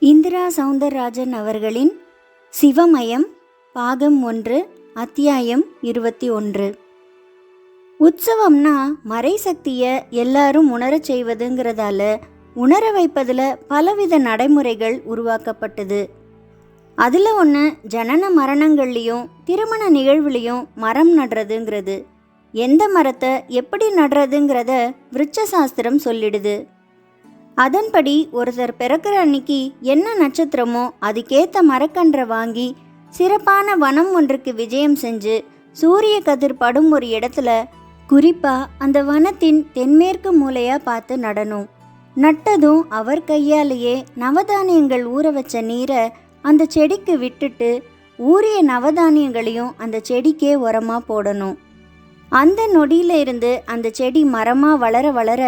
இந்திரா சௌந்தரராஜன் அவர்களின் சிவமயம் பாகம் 1 அத்தியாயம் 21. உற்சவம்னா மறை சக்தியை எல்லாரும் உணரச் செய்வதுங்கிறதால உணர வைப்பதில் பலவித நடைமுறைகள் உருவாக்கப்பட்டது. அதில் ஒன்று ஜனன மரணங்கள்லேயும் திருமண நிகழ்வுலேயும் மரம் நடுறதுங்கிறது. எந்த மரத்தை எப்படி நடுறதுங்கிறத விருட்ச சாஸ்திரம் சொல்லிடுது. அதன்படி ஒருத்தர் பிறக்கிற அன்னைக்கு என்ன நட்சத்திரமோ அதுக்கேற்ற மரக்கன்றை வாங்கி சிறப்பான வனம் ஒன்றுக்கு விஜயம் செஞ்சு சூரிய கதிர் படும் ஒரு இடத்துல குறிப்பாக அந்த வனத்தின் தென்மேற்கு மூலையாக பார்த்து நடணும். நட்டதும் அவர் கையாலேயே நவதானியங்கள் ஊற வச்ச நீரை அந்த செடிக்கு விட்டுட்டு ஊறிய நவதானியங்களையும் அந்த செடிக்கே உரமாக போடணும். அந்த நொடியில இருந்து அந்த செடி மரமாக வளர வளர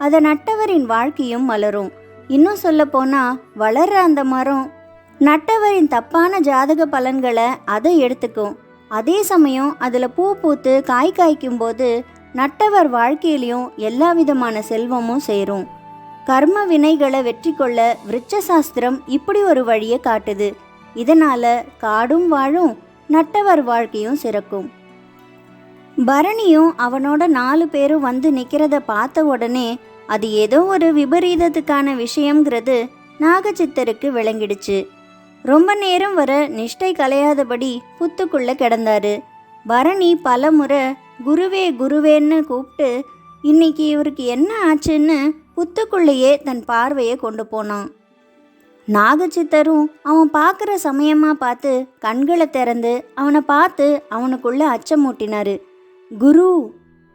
அதை நட்டவரின் வாழ்க்கையும் வளரும். இன்னும் சொல்ல போனால் வளர்ற அந்த மரம் நட்டவரின் தப்பான ஜாதக பலன்களை அதை எடுத்துக்கும். அதே சமயம் அதில் பூ பூத்து காய் காய்க்கும் போது நட்டவர் வாழ்க்கையிலையும் எல்லா விதமான செல்வமும் சேரும். கர்ம வினைகளை வெற்றி கொள்ள விருட்ச சாஸ்திரம் இப்படி ஒரு வழியை காட்டுது. இதனால் காடும் வாழும், நட்டவர் வாழ்க்கையும் சிறக்கும். பரணியும் அவனோட 4 பேரும் வந்து நிற்கிறத பார்த்த உடனே அது ஏதோ ஒரு விபரீதத்துக்கான விஷயங்கிறது நாகச்சித்தருக்கு விளங்கிடுச்சு. ரொம்ப நேரம் வர நிஷ்டை கலையாதபடி புத்துக்குள்ளே கிடந்தாரு. பரணி பல முறை குருவே குருவேன்னு கூப்பிட்டு இன்னைக்கு இவருக்கு என்ன ஆச்சுன்னு புத்துக்குள்ளேயே தன் பார்வையை கொண்டு போனான். நாகச்சித்தரும் அவன் பார்க்குற சமயமாக பார்த்து கண்களை திறந்து அவனை பார்த்து அவனுக்குள்ள அச்சமூட்டினாரு. குரு,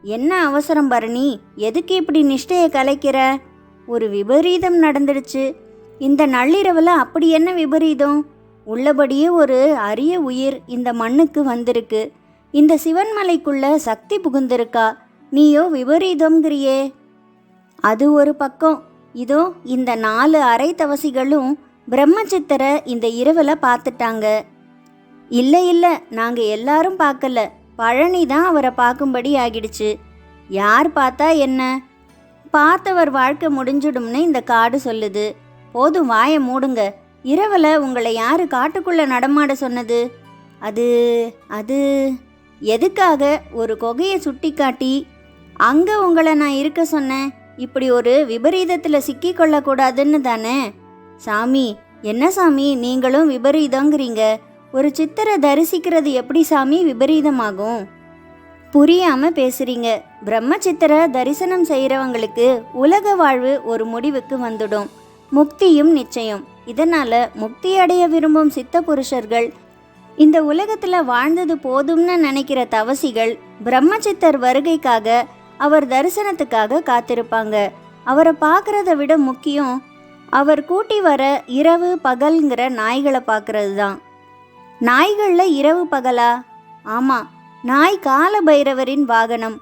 என்ன அவசரம் பரணி? எதுக்கு இப்படி நிஷ்டையை கலைக்கிற? ஒரு விபரீதம் நடந்துடுச்சு. இந்த நள்ளிரவில் அப்படி என்ன விபரீதம்? உள்ளபடியே ஒரு அரிய உயிர் இந்த மண்ணுக்கு வந்திருக்கு. இந்த சிவன்மலைக்குள்ள சக்தி புகுந்திருக்கா. நீயோ விபரீதம்ங்கிறியே. அது ஒரு பக்கம். இதோ இந்த 4 அரை தவசிகளும் பிரம்மச்சித்தரை இந்த இரவில் பார்த்துட்டாங்க. இல்லை இல்லை, நாங்கள் எல்லாரும் பார்க்கல. பழனி தான் அவரை பார்க்கும்படி ஆகிடுச்சு. யார் பார்த்தா என்ன? பார்த்தவர் வாழ்க்கை முடிஞ்சிடும்னு இந்த காடு சொல்லுது. போதும், வாயை மூடுங்க. இரவில் உங்களை யார் காட்டுக்குள்ளே நடமாட சொன்னது? அது அது எதுக்காக ஒரு குகையை சுட்டி காட்டி அங்கே உங்களை நான் இருக்க சொன்னேன்? இப்படி ஒரு விபரீதத்தில் சிக்கி கொள்ளக்கூடாதுன்னு தானே? சாமி, என்ன சாமி நீங்களும் விபரீதங்கிறீங்க? ஒரு சித்தரை தரிசிக்கிறது எப்படி சாமி விபரீதமாகும்? புரியாமல் பேசுகிறீங்க. பிரம்மச்சித்தரை தரிசனம் செய்கிறவங்களுக்கு உலக வாழ்வு ஒரு முடிவுக்கு வந்துடும். முக்தியும் நிச்சயம். இதனால் முக்தி அடைய விரும்பும் சித்த புருஷர்கள், இந்த உலகத்தில் வாழ்ந்தது போதும்னு நினைக்கிற தவசிகள் பிரம்மச்சித்தர் வருகைக்காக அவர் தரிசனத்துக்காக காத்திருப்பாங்க. அவரை பார்க்குறத விட முக்கியம் அவர் கூட்டி வர இரவு பகல்ங்கிற நாய்களை பார்க்கறது தான். நாய்களில் இரவு பகலா? ஆமாம், நாய் கால பைரவரின் வாகனம்.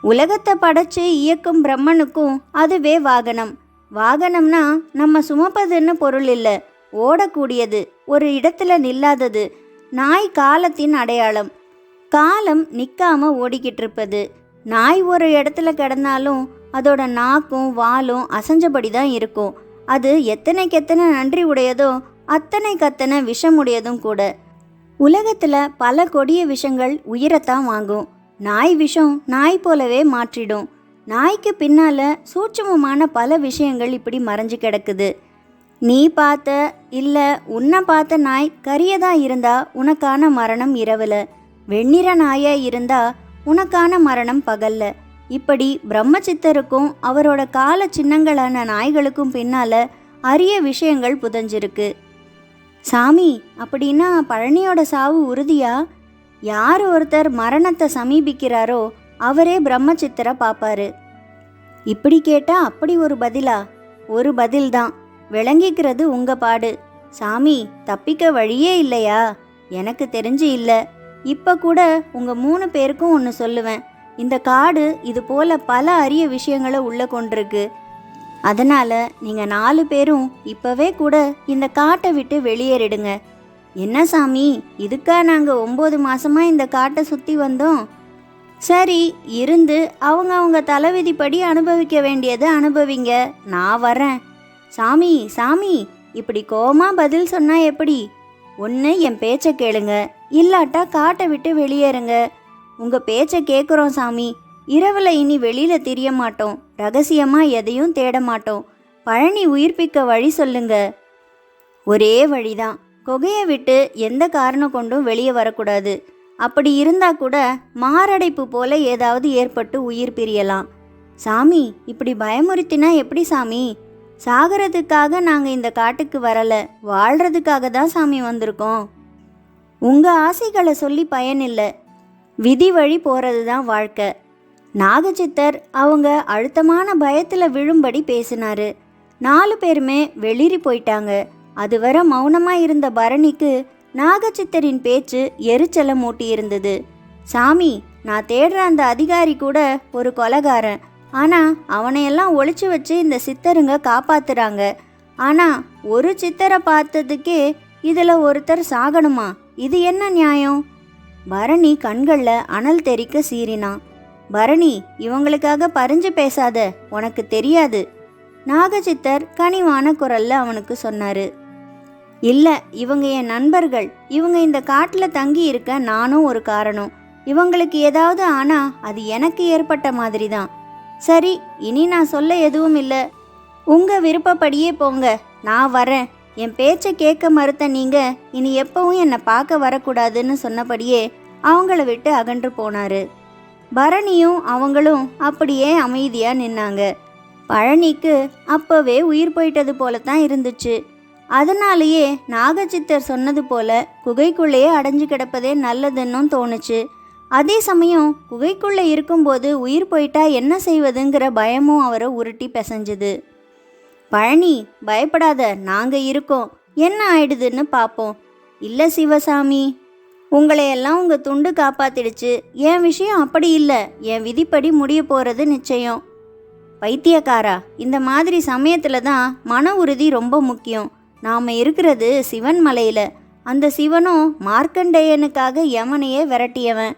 உலகத்தை படைச்சு இயக்கும் பிரம்மனுக்கும் அதுவே வாகனம். வாகனம்னா நம்ம சுமப்பதுன்னு பொருள் இல்லை, ஓடக்கூடியது, ஒரு இடத்துல நில்லாதது. நாய் காலத்தின் அடையாளம். காலம் நிற்காம ஓடிக்கிட்டு இருப்பது. நாய் ஒரு இடத்துல கிடந்தாலும் அதோட நாக்கும் வாலும் அசைஞ்சபடி தான் இருக்கும். அது எத்தனைக்கெத்தனை நன்றி உடையதோ அத்தனைக்கத்தனை விஷமுடையதும் கூட. உலகத்தில் பல கொடிய விஷங்கள் உயிரைத்தான் வாங்கும். நாய் விஷம் நாய் போலவே மாற்றிடும். நாய்க்கு பின்னால் சூட்சமமான பல விஷயங்கள் இப்படி மறைஞ்சு கிடக்குது. நீ பார்த்த இல்லை உன்னை பார்த்த நாய் கரியதாக இருந்தா உனக்கான மரணம் இரவில், வெண்ணிற நாயாக இருந்தா உனக்கான மரணம் பகல்ல. இப்படி பிரம்மச்சித்தருக்கும் அவரோட கால சின்னங்களான நாய்களுக்கும் பின்னால் அரிய விஷயங்கள் புதஞ்சிருக்கு. சாமி, அப்படின்னா பழனியோட சாவு உறுதியா? யார் ஒருத்தர் மரணத்தை சமீபிக்கிறாரோ அவரே பிரம்மச்சித்தரை பார்ப்பாரு. இப்படி கேட்டால் அப்படி ஒரு பதிலா? ஒரு பதில்தான். விளங்கிக்கிறது உங்கள் பாடு. சாமி, தப்பிக்க வழியே இல்லையா? எனக்கு தெரிஞ்சு இல்லை. இப்போ கூட உங்கள் 3 பேருக்கும் ஒன்று சொல்லுவேன். இந்த காடு இது போல் பல அரிய விஷயங்களை உள்ளே கொண்டிருக்கு. அதனால் நீங்கள் 4 பேரும் இப்போவே கூட இந்த காட்டை விட்டு வெளியேறிடுங்க. என்ன சாமி, இதுக்கா நாங்கள் 9 மாதமாக இந்த காட்டை சுற்றி வந்தோம்? சரி, இருந்து அவங்க தலைவிதிப்படி அனுபவிக்க வேண்டியதை அனுபவிங்க. நான் வரேன். சாமி சாமி, இப்படி கோவமா பதில் சொன்னா எப்படி? ஒன்று என் பேச்சை கேளுங்க, இல்லாட்டா காட்டை விட்டு வெளியேறுங்க. உங்க பேச்சை கேட்குறோம் சாமி. இரவில் இனி வெளியில திரிய மாட்டோம், ரகசியமா எதையும் தேட மாட்டோம். பழனி உயிர்ப்பிக்க வழி சொல்லுங்க. ஒரே வழிதான், குகையை விட்டு எந்த காரணம் கொண்டும் வெளியே வரக்கூடாது. அப்படி இருந்தா கூட மாரடைப்பு போல ஏதாவது ஏற்பட்டு உயிர் பிரியலாம். சாமி, இப்படி பயமுறுத்தினா எப்படி சாமி? சாகிறதுக்காக நாங்கள் இந்த காட்டுக்கு வரல, வாழ்றதுக்காக தான் சாமி வந்திருக்கோம். உங்கள் ஆசைகளை சொல்லி பயனில்லை, விதி வழி போகிறது தான் வாழ்க்கை. நாகச்சித்தர் அவங்க அழுத்தமான பயத்தில் விழும்படி பேசினாரு. 4 பேருமே வெளிரி போயிட்டாங்க. அதுவரை மௌனமாக இருந்த பரணிக்கு நாகச்சித்தரின் பேச்சு எரிச்சலை மூட்டி இருந்தது. சாமி, நான் தேடுற அந்த அதிகாரி கூட ஒரு கொலைகாரன். ஆனால் அவனையெல்லாம் ஒளிச்சு வச்சு இந்த சித்தருங்க காப்பாத்துறாங்க. ஆனால் ஒரு சித்தரை பார்த்ததுக்கே இதில் ஒருத்தர் சாகணுமா? இது என்ன நியாயம்? பரணி கண்களில் அனல் தெறிக்க சீறினான். பரணி, இவங்களுக்காக பறிஞ்சு பேசாத, உனக்கு தெரியாது. நாகச்சித்தர் கனிவான குரல்ல அவனுக்கு சொன்னாரு. இல்லை, இவங்க என் நண்பர்கள். இவங்க இந்த காட்டில் தங்கி இருக்க நானும் ஒரு காரணம். இவங்களுக்கு ஏதாவது ஆனா அது எனக்கு ஏற்பட்ட மாதிரி தான். சரி, இனி நான் சொல்ல எதுவும் இல்லை. உங்கள் விருப்பப்படியே போங்க, நான் வரேன். என் பேச்சை கேட்க மறுத்த நீங்கள் இனி எப்பவும் என்னை பார்க்க வரக்கூடாதுன்னு சொன்னபடியே அவங்கள விட்டு அகன்று போனாரு. பரணியும் அவங்களும் அப்படியே அமைதியாக நின்னாங்க. பழனிக்கு அப்போவே உயிர் போயிட்டது போல தான் இருந்துச்சு. அதனாலேயே நாகச்சித்தர் சொன்னது போல குகைக்குள்ளேயே அடைஞ்சு கிடப்பதே நல்லதுன்னும் தோணுச்சு. அதே சமயம் குகைக்குள்ளே இருக்கும்போது உயிர் போயிட்டா என்ன செய்வதுங்கிற பயமும் அவரை உருட்டி பிசைஞ்சுது. பழனி, பயப்படாத, நாங்கள் இருக்கோம். என்ன ஆயிடுதுன்னு பார்ப்போம். இல்லை சிவசாமி, உங்களையெல்லாம் உங்கள் துண்டு காப்பாத்திடுச்சு. என் விஷயம் அப்படி இல்லை. என் விதிப்படி முடிய போகிறது நிச்சயம். பைத்தியக்காரா, இந்த மாதிரி சமயத்தில் தான் மன உறுதி ரொம்ப முக்கியம். நாம் இருக்கிறது சிவன் மலையில். அந்த சிவனும் மார்க்கண்டேயனுக்காக யமனையே விரட்டியவன்.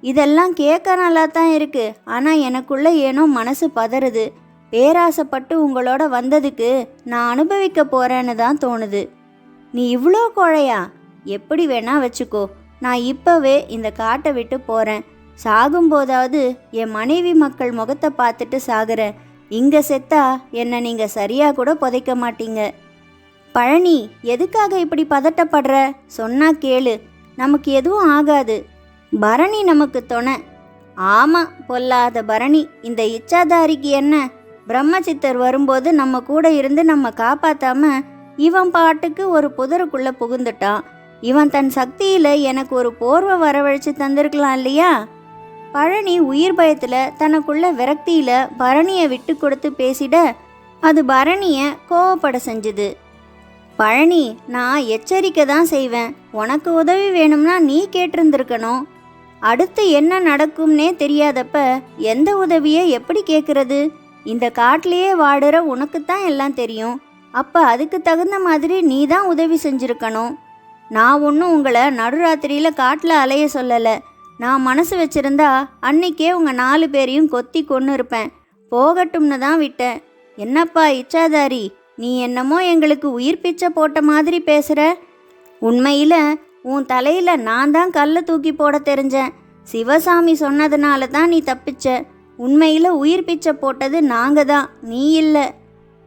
இதெல்லாம் கேட்க நல்லா தான் இருக்கு. ஆனால் எனக்குள்ள ஏனோ மனசு பதறுது. பேராசைப்பட்டு உங்களோட வந்ததுக்கு நான் அனுபவிக்க போறேன்னு தான் தோணுது. நீ இவ்வளோ கோழையா? எப்படி வேணா வச்சுக்கோ. நான் இப்போவே இந்த காட்டை விட்டு போகிறேன். சாகும்போதாவது என் மனைவி மக்கள் முகத்தை பார்த்துட்டு சாகுறேன். இங்கே செத்தா என்னை நீங்கள் சரியாக கூட புதைக்க மாட்டீங்க. பழனி, எதுக்காக இப்படி பதட்டப்படுற? சொன்னா கேளு, நமக்கு எதுவும் ஆகாது. பரணி நமக்கு துணை. ஆமாம், பொல்லாத பரணி. இந்த இச்சாதாரிக்கு என்ன? பிரம்மசித்தர் வரும்போது நம்ம கூட இருந்து நம்ம காப்பாத்தாம இவன் பாட்டுக்கு ஒரு புதருக்குள்ளே புகுந்துட்டான். இவன் தன் சக்தியில் எனக்கு ஒரு போர்வை வரவழைச்சு தந்திருக்கலாம் இல்லையா? பழனி உயிர் பயத்தில் தனக்குள்ள விரக்தியில் பரணியை விட்டு கொடுத்து பேசிட அது பரணியை கோவப்பட செஞ்சுது. பழனி, நான் எச்சரிக்கை தான் செய்வேன். உனக்கு உதவி வேணும்னா நீ கேட்டிருந்திருக்கணும். அடுத்து என்ன நடக்கும்னே தெரியாதப்ப எந்த உதவியை எப்படி கேட்குறது? இந்த காட்டிலேயே வாடுற உனக்குத்தான் எல்லாம் தெரியும். அப்போ அதுக்கு தகுந்த மாதிரி நீ தான் உதவி செஞ்சுருக்கணும். நான் ஒன்றும் உங்களை நடுராத்திரியில் காட்டில் அலைய சொல்லலை. நான் மனசு வச்சுருந்தா அன்னைக்கே உங்கள் 4 பேரையும் கொத்தி கொன்று இருப்பேன். போகட்டும்னு தான் விட்டேன். என்னப்பா இச்சாதாரி, நீ என்னமோ எங்களுக்கு உயிர் பிச்சை போட்ட மாதிரி பேசுகிற. உண்மையில் உன் தலையில் நான் தான் கல்லை தூக்கி போட தெரிஞ்சேன். சிவசாமி சொன்னதுனால தான் நீ தப்பிச்ச. உண்மையில் உயிர் பிச்சை போட்டது நாங்கள் தான், நீ இல்லை.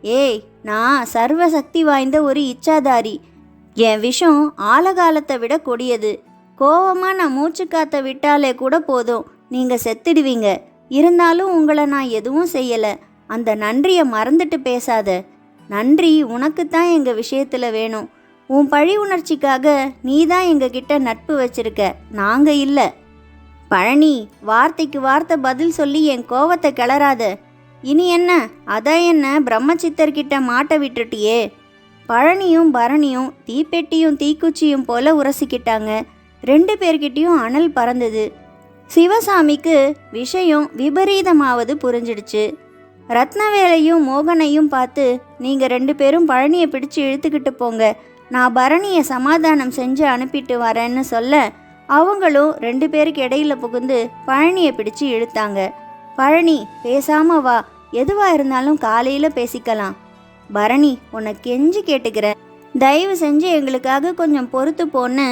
ஏய், நான் சர்வ சக்தி வாய்ந்த ஒரு இச்சாதாரி. என் விஷம் ஆழகாலத்தை விட கொடியது. கோவமாக நான் மூச்சு காத்த விட்டாலே கூட போதும், நீங்கள் செத்துடுவீங்க. இருந்தாலும் உங்களை நான் எதுவும் செய்யலை. அந்த நன்றியை மறந்துட்டு பேசாத. நன்றி உனக்குத்தான் எங்கள் விஷயத்தில் வேணும். உன் பழி உணர்ச்சிக்காக நீ தான் எங்ககிட்ட நட்பு வச்சிருக்க, நாங்கள் இல்லை. பழனி, வார்த்தைக்கு வார்த்தை பதில் சொல்லி என் கோவத்தை கிளறாத. இனி என்ன, அதான் என்ன பிரம்மசித்தர்கிட்ட மாட்ட விட்டுட்டியே. பழனியும் பரணியும் தீப்பெட்டியும் தீக்குச்சியும் போல உரசிக்கிட்டாங்க. 2 பேர்கிட்டையும் அனல் பறந்தது. சிவசாமிக்கு விஷயம் விபரீதமாவது புரிஞ்சிடுச்சு. ரத்னவேலையும் மோகனையும் பார்த்து, நீங்கள் 2 பேரும் பழனியை பிடிச்சு இழுத்துக்கிட்டு போங்க, நான் பரணியை சமாதானம் செஞ்சு அனுப்பிட்டு வரேன்னு சொல்ல அவங்களும் 2 பேருக்கு இடையில புகுந்து பழனியை பிடிச்சு இழுத்தாங்க. பழனி, பேசாம வா, எதுவாக இருந்தாலும் காலையில் பேசிக்கலாம். பரணி, உன்னை கெஞ்சி கேட்டுக்கிறேன். தயவு செஞ்சு எங்களுக்காக கொஞ்சம் பொறுத்து போன்னு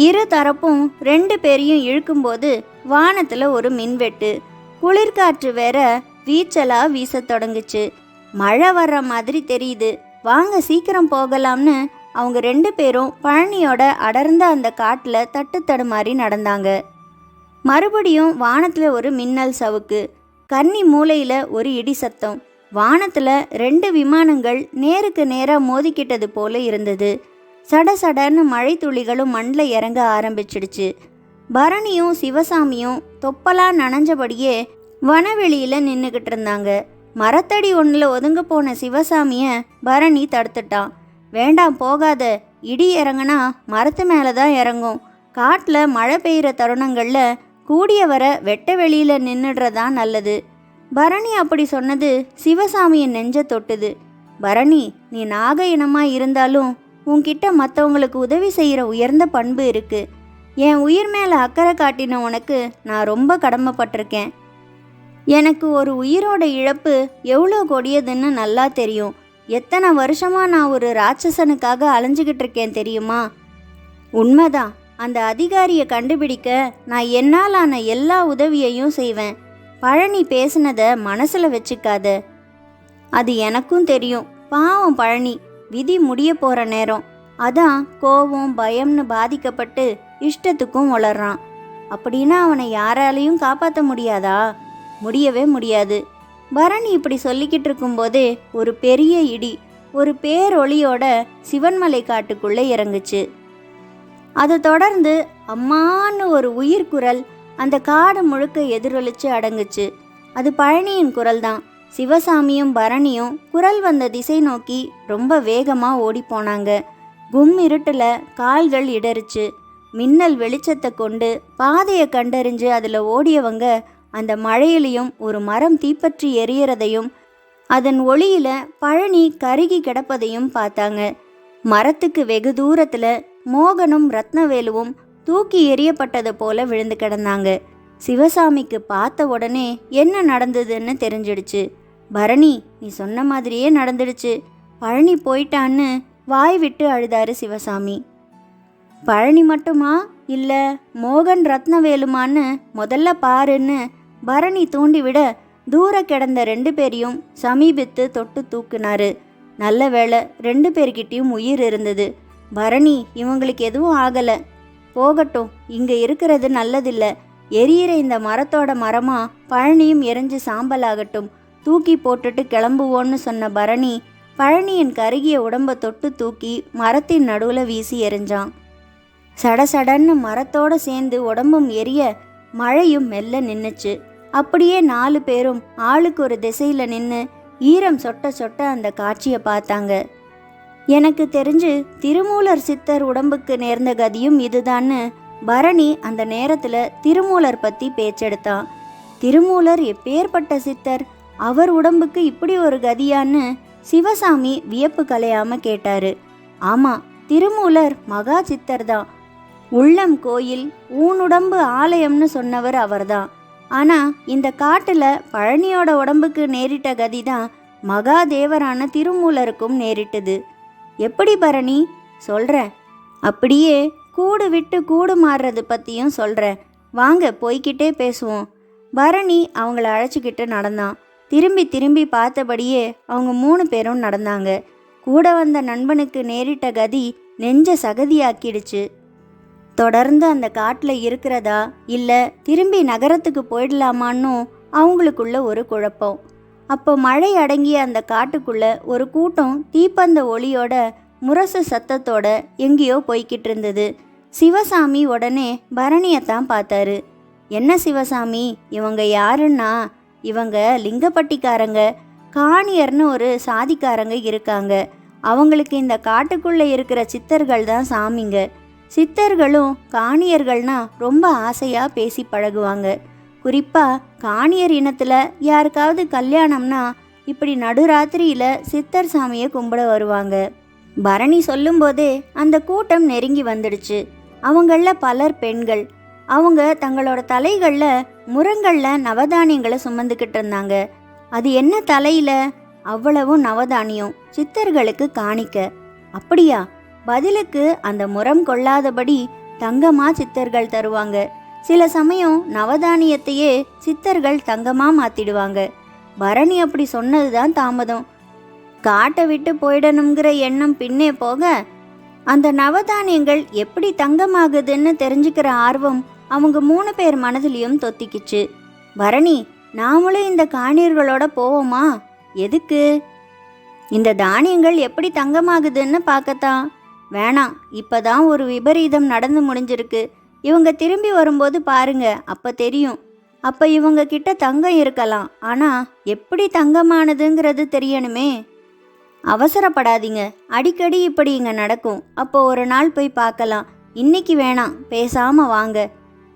இரு தரப்பும் 2 பேரையும் இழுக்கும்போது வானத்துல ஒரு மின்வெட்டு. குளிர்காற்று வேற வீச்சலா வீசத் தொடங்குச்சு. மழை வர்ற மாதிரி தெரியுது, வாங்க சீக்கிரம் போகலாம்னு அவங்க 2 பேரும் பழனியோட அடர்ந்த அந்த காட்டுல தட்டு தடுமாறி நடந்தாங்க. மறுபடியும் வானத்துல ஒரு மின்னல் சவுக்கு. கன்னி மூலையில ஒரு இடி சத்தம். வானத்துல 2 விமானங்கள் நேருக்கு நேரா மோதிக்கிட்டது போல இருந்தது. சட சடன்னு மழை துளிகளும் மண்ணில் இறங்க ஆரம்பிச்சிடுச்சு. பரணியும் சிவசாமியும் தொப்பலா நனைஞ்சபடியே வனவெளியில நின்றுக்கிட்டு இருந்தாங்க. மரத்தடி ஒன்றில் ஒதுங்க போன சிவசாமிய பரணி தடுத்துட்டான். வேண்டாம், போகாத, இடி இறங்குனா மரத்து மேலே தான் இறங்கும். காட்டில் மழை பெய்கிற தருணங்களில் கூடிய வர வெட்ட வெளியில் நின்றுடுறதான் நல்லது. பரணி அப்படி சொன்னது சிவசாமியின் நெஞ்ச தொட்டுது. பரணி, நீ நாக இனமாக இருந்தாலும் உன்கிட்ட மற்றவங்களுக்கு உதவி செய்கிற உயர்ந்த பண்பு இருக்கு. என் உயிர் மேலே அக்கறை காட்டின உனக்கு நான் ரொம்ப கடமைப்பட்டிருக்கேன். எனக்கு ஒரு உயிரோட இழப்பு எவ்வளோ கொடியதுன்னு நல்லா தெரியும். எத்தனை வருஷமாக நான் ஒரு ராட்சசனுக்காக அலைஞ்சிக்கிட்டு இருக்கேன் தெரியுமா? உண்மைதான், அந்த அதிகாரியை கண்டுபிடிக்க நான் என்னால் ஆன எல்லா உதவியையும் செய்வேன். பழனி பேசினதை மனசில் வச்சுக்காத. அது எனக்கும் தெரியும். பாவம் பழனி, விதி முடிய போகிற நேரம். அதான் கோபம் பயம்னு பாதிக்கப்பட்டு இஷ்டத்துக்கும் வளர்றான். அப்படின்னா அவனை யாராலையும் காப்பாற்ற முடியாதா? முடியவே முடியாது. பரணி இப்படி சொல்லிக்கிட்டு இருக்கும்போதே ஒரு பெரிய இடி ஒரு பேரொளியோட சிவன்மலை காட்டுக்குள்ளே இறங்குச்சு. அதை தொடர்ந்து அம்மான்னு ஒரு உயிர் குரல் அந்த காடு முழுக்க எதிரொலிச்சு அடங்குச்சு. அது பழனியின் குரல் தான். சிவசாமியும் பரணியும் குரல் வந்த திசை நோக்கி ரொம்ப வேகமாக ஓடி போனாங்க. கும் இருட்டில் கால்கள் இடறிச்சு. மின்னல் வெளிச்சத்தை கொண்டு பாதையை கண்டறிஞ்சு அதில் ஓடியவங்க அந்த மழையிலையும் ஒரு மரம் தீப்பற்றி எரியறதையும் அதன் ஒளியில பழனி கருகி கிடப்பதையும் பார்த்தாங்க. மரத்துக்கு வெகு தூரத்தில் மோகனும் ரத்னவேலுவும் தூக்கி எறியப்பட்டது போல விழுந்து கிடந்தாங்க. சிவசாமிக்கு பார்த்த உடனே என்ன நடந்ததுன்னு தெரிஞ்சிடுச்சு. பரணி, நீ சொன்ன மாதிரியே நடந்துடுச்சு. பழனி போயிட்டான்னு வாய் விட்டு அழுதாரு சிவசாமி. பழனி மட்டுமா இல்லை மோகன் ரத்னவேலுமான்னு முதல்ல பாருன்னு பரணி தூண்டிவிட தூர கிடந்த 2 பேரையும் சமீபித்து தொட்டு தூக்குனாரு. நல்ல வேளை 2 பேர்கிட்டையும் உயிர் இருந்தது. பரணி, இவங்களுக்கு எதுவும் ஆகலை, போகட்டும், இங்கே இருக்கிறது நல்லதில்லை. எரியிற இந்த மரத்தோட மரமா பழனியும் எரிஞ்சு சாம்பலாகட்டும், தூக்கி போட்டுட்டு கிளம்புவோன்னு சொன்ன பரணி பழனியின் கருகிய உடம்பை தொட்டு தூக்கி மரத்தின் நடுவில் வீசி எறிஞ்சான். சடசடன்னு மரத்தோடு சேர்ந்து உடம்பும் எரிய மழையும் மெல்ல நின்றுச்சு. அப்படியே 4 பேரும் ஆளுக்கு ஒரு திசையில் நின்று ஈரம் சொட்ட சொட்ட அந்த காட்சியை பார்த்தாங்க. எனக்கு தெரிஞ்சு திருமூலர் சித்தர் உடம்புக்கு நேர்ந்த கதியும் இதுதான்னு பரணி அந்த நேரத்தில் திருமூலர் பற்றி பேச்செடுத்தான். திருமூலர் எப்பேற்பட்ட சித்தர், அவர் உடம்புக்கு இப்படி ஒரு கதியான்னு சிவசாமி வியப்பு கலையாம கேட்டாரு. ஆமாம், திருமூலர் மகா சித்தர் தான். உள்ளம் கோயில் ஊனுடம்பு ஆலயம்னு சொன்னவர் அவர்தான். ஆனால் இந்த காட்டில் பழனியோட உடம்புக்கு நேரிட்ட கதி தான் மகாதேவரான திருமூலருக்கும் நேரிட்டது. எப்படி பரணி? சொல்கிறேன். அப்படியே கூடு விட்டு கூடு மாறுறது பற்றியும் சொல்கிறேன். வாங்க போய்கிட்டே பேசுவோம். பரணி அவங்கள அழைச்சிக்கிட்டு நடந்தான். திரும்பி திரும்பி பார்த்தபடியே அவங்க 3 பேரும் நடந்தாங்க. கூட வந்த நண்பனுக்கு நேரிட்ட கதி நெஞ்ச சகதியாக்கிடுச்சு. தொடர்ந்து அந்த காட்டில் இருக்கிறதா இல்லை திரும்பி நகரத்துக்கு போயிடலாமான்னும் அவங்களுக்குள்ள ஒரு குழப்பம். அப்போ மழை அடங்கிய அந்த காட்டுக்குள்ள ஒரு கூட்டம் தீப்பந்த ஒளியோட முரசு சத்தத்தோட எங்கேயோ போய்கிட்டு இருந்தது. சிவசாமி உடனே பரணியத்தான் பார்த்தாரு. என்ன சிவசாமி, இவங்க யாருன்னா இவங்க லிங்கப்பட்டிக்காரங்க, காணியர்னு ஒரு சாதிக்காரங்க இருக்காங்க. அவங்களுக்கு இந்த காட்டுக்குள்ளே இருக்கிற சித்தர்கள் தான் சாமிங்க. சித்தர்களும் காணியர்கள்னா ரொம்ப ஆசையாக பேசி பழகுவாங்க. குறிப்பாக காணியர் இனத்தில் யாருக்காவது கல்யாணம்னா இப்படி நடுராத்திரியில் சித்தர் சாமியை கும்பிட வருவாங்க. பரணி சொல்லும்போதே அந்த கூட்டம் நெருங்கி வந்துடுச்சு. அவங்களில் பலர் பெண்கள். அவங்க தங்களோட தலைகளில் முரங்களில் நவதானியங்களை சுமந்துக்கிட்டு இருந்தாங்க. அது என்ன தலையில்? அவ்வளவும் நவதானியம் சித்தர்களுக்கு காணிக்க. அப்படியா? பதிலுக்கு அந்த முறம் கொள்ளாதபடி தங்கமா சித்தர்கள் தருவாங்க. சில சமயம் நவதானியத்தையே சித்தர்கள் தங்கமா மாத்திடுவாங்க. பரணி அப்படி சொன்னதுதான் தாமதம். காட்டை விட்டு போயிடணுங்கிற எண்ணம் பின்னே போக, அந்த நவதானியங்கள் எப்படி தங்கமாகுதுன்னு தெரிஞ்சுக்கிற ஆர்வம் அவங்க 3 பேர் மனதிலையும் தொத்திக்கிச்சு. பரணி, நாமளும் இந்த காணியர்களோட போவோமா? எதுக்கு? இந்த தானியங்கள் எப்படி தங்கமாகுதுன்னு பார்க்கத்தான். வேணாம், இப்பதான் ஒரு விபரீதம் நடந்து முடிஞ்சிருக்கு. இவங்க திரும்பி வரும்போது பாருங்க, அப்ப தெரியும். அப்ப இவங்க கிட்ட தங்கம் இருக்கலாம், ஆனா எப்படி தங்கமானதுங்கிறது தெரியணுமே. அவசரப்படாதீங்க, அடிக்கடி இப்படி இங்க நடக்கும். அப்போ ஒரு நாள் போய் பார்க்கலாம். இன்னைக்கு வேணாம், பேசாம வாங்க.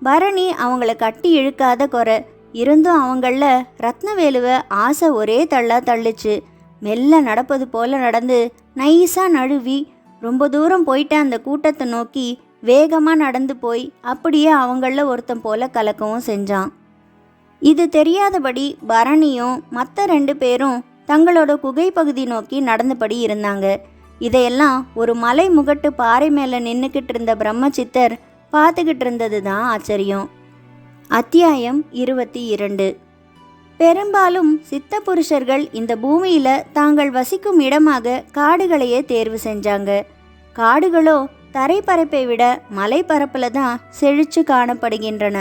பரணி அவங்கள கட்டி இழுக்காத குறை. இருந்தும் அவங்கள ரத்னவேலுவை ஆசை ஒரே தள்ளா தள்ளுச்சு. மெல்ல நடப்பது போல நடந்து நைஸா நழுவி ரொம்ப தூரம் போயிட்ட அந்த கூட்டத்தை நோக்கி வேகமாக நடந்து போய் அப்படியே அவங்கள ஒருத்தன் போல கலக்கவும் செஞ்சான். இது தெரியாதபடி பரணியும் மற்ற 2 பேரும் தங்களோட குகை பகுதி நோக்கி நடந்தபடி இருந்தாங்க. இதையெல்லாம் ஒரு மலை முகட்டு பாறை மேலே நின்றுக்கிட்டு இருந்த பிரம்மசித்தர் பார்த்துக்கிட்டு இருந்தது தான் ஆச்சரியம். அத்தியாயம் 22. பெரும்பாலும் சித்த புருஷர்கள் இந்த பூமியில தாங்கள் வசிக்கும் இடமாக காடுகளையே தேர்வு செஞ்சாங்க. காடுகளோ தரைப்பரப்பை விட மலைப்பரப்புல தான் செழிச்சு காணப்படுகின்றன.